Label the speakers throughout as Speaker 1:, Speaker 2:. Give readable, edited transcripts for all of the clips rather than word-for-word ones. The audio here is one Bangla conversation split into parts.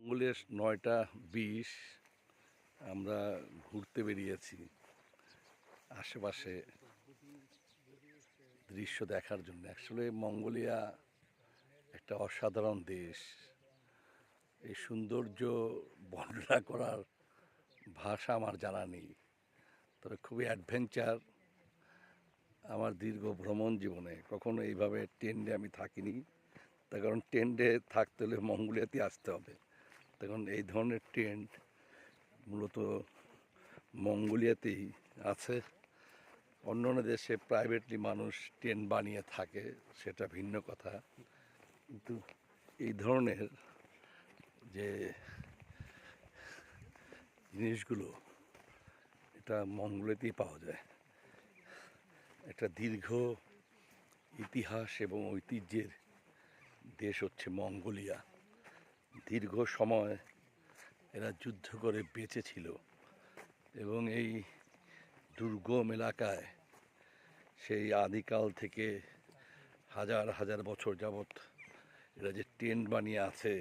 Speaker 1: আঙুলের ৯টা ২০ আমরা ঘুরতে বেরিয়েছি আশেপাশে দৃশ্য দেখার জন্য। আসলে মঙ্গোলিয়া একটা অসাধারণ দেশ। এই সৌন্দর্য বর্ণনা করার ভাষা আমার জানা নেই, তবে খুবই অ্যাডভেঞ্চার। আমার দীর্ঘ ভ্রমণ জীবনে কখনো এইভাবে টেন্টে আমি থাকিনি, তার কারণ টেন্টে থাকতে হলে মঙ্গোলিয়াতে আসতে হবে। তখন এই ধরনের টেন্ট মূলত মঙ্গোলিয়াতেই আছে। অন্য অন্য দেশে প্রাইভেটলি মানুষ টেন্ট বানিয়ে থাকে, সেটা ভিন্ন কথা। কিন্তু এই ধরনের যে জিনিসগুলো এটা মঙ্গোলিয়াতেই পাওয়া যায়। একটা দীর্ঘ ইতিহাস এবং ঐতিহ্যের দেশ হচ্ছে মঙ্গোলিয়া। দীর্ঘ সময় এরা যুদ্ধ করে বেঁচে ছিল এবং এই দুর্গম এলাকায় সেই আদিকাল থেকে হাজার হাজার বছর যাবৎ এরা যে টেন্ট বানিয়ে আছে,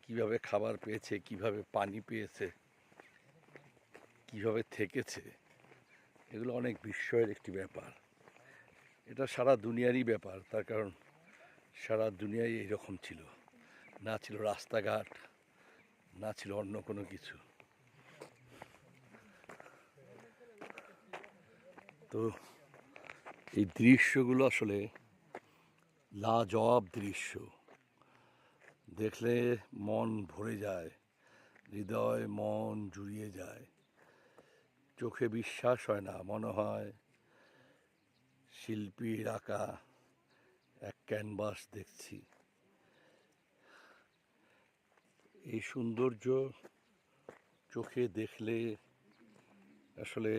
Speaker 1: কিভাবে খাবার পেয়েছে, কিভাবে পানি পেয়েছে, কিভাবে থেকেছে, এগুলো অনেক বিস্ময়ের একটি ব্যাপার। এটা সারা দুনিয়ারই ব্যাপার, তার কারণ সারা দুনিয়ায় এইরকম ছিল। না ছিল রাস্তাঘাট, না ছিল অন্য কোনো কিছু। তো এই দৃশ্যগুলো আসলে লাজবাব দৃশ্য, দেখলে মন ভরে যায়, হৃদয় মন জুড়িয়ে যায়। চোখে বিশ্বাস হয় না, মনে হয় শিল্পীর আঁকা এক ক্যানভাস দেখছি। এই সৌন্দর্য চোখে দেখলে আসলে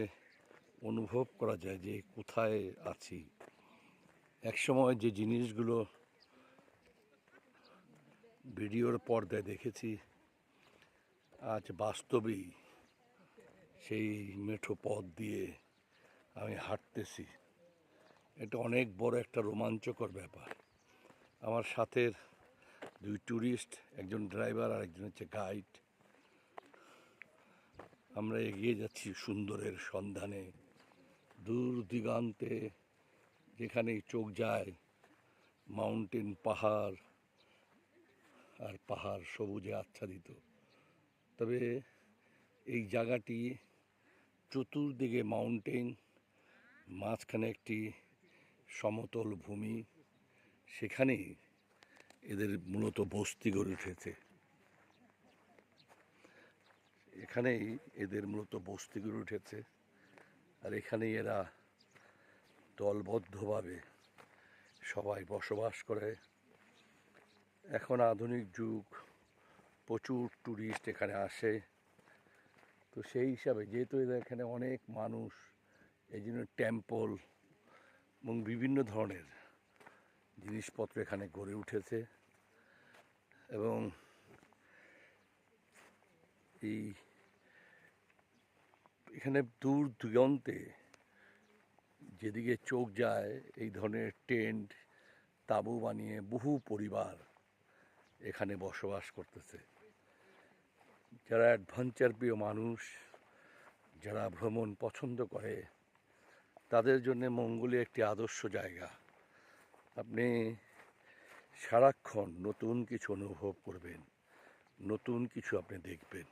Speaker 1: অনুভব করা যায় যে কোথায় আছি। একসময় যে জিনিসগুলো ভিডিওর পর্দায় দেখেছি, আজ বাস্তবেই সেই মেঠো পথ দিয়ে আমি হাঁটতেছি। এটা অনেক বড় একটা রোমাঞ্চকর ব্যাপার। আমার সাথের দুই ট্যুরিস্ট, একজন ড্রাইভার আর একজন হচ্ছে গাইড। আমরা এগিয়ে যাচ্ছি সুন্দরের সন্ধানে। দূর দিগান্তে যেখানেই চোখ যায়, মাউন্টেন, পাহাড় আর পাহাড় সবুজে আচ্ছাদিত। তবে এই জায়গাটি চতুর্দিকে মাউন্টেন, মাঝখানে একটি সমতল ভূমি, সেখানেই এদের মূলত বস্তি গড়ে উঠেছে। এখানেই এদের মূলত বস্তি গড়ে উঠেছে, আর এখানেই এরা দলবদ্ধভাবে সবাই বসবাস করে। এখন আধুনিক যুগ, প্রচুর ট্যুরিস্ট এখানে আসে। তো সেই হিসাবে যেহেতু এখানে অনেক মানুষ, এই জন্য টেম্পল এবং বিভিন্ন ধরনের জিনিসপত্র এখানে গড়ে উঠেছে। এবং এই এখানে দূর দিগন্তে যেদিকে চোখ যায়, এই ধরনের টেন্ট, তাঁবু বানিয়ে বহু পরিবার এখানে বসবাস করতেছে। যারা অ্যাডভেঞ্চার প্রিয় মানুষ, যারা ভ্রমণ পছন্দ করে, তাদের জন্য মঙ্গোলিয়া একটি আদর্শ জায়গা। আপনি সারাক্ষণ নতুন কিছু অনুভব করবেন, নতুন কিছু আপনি দেখবেন।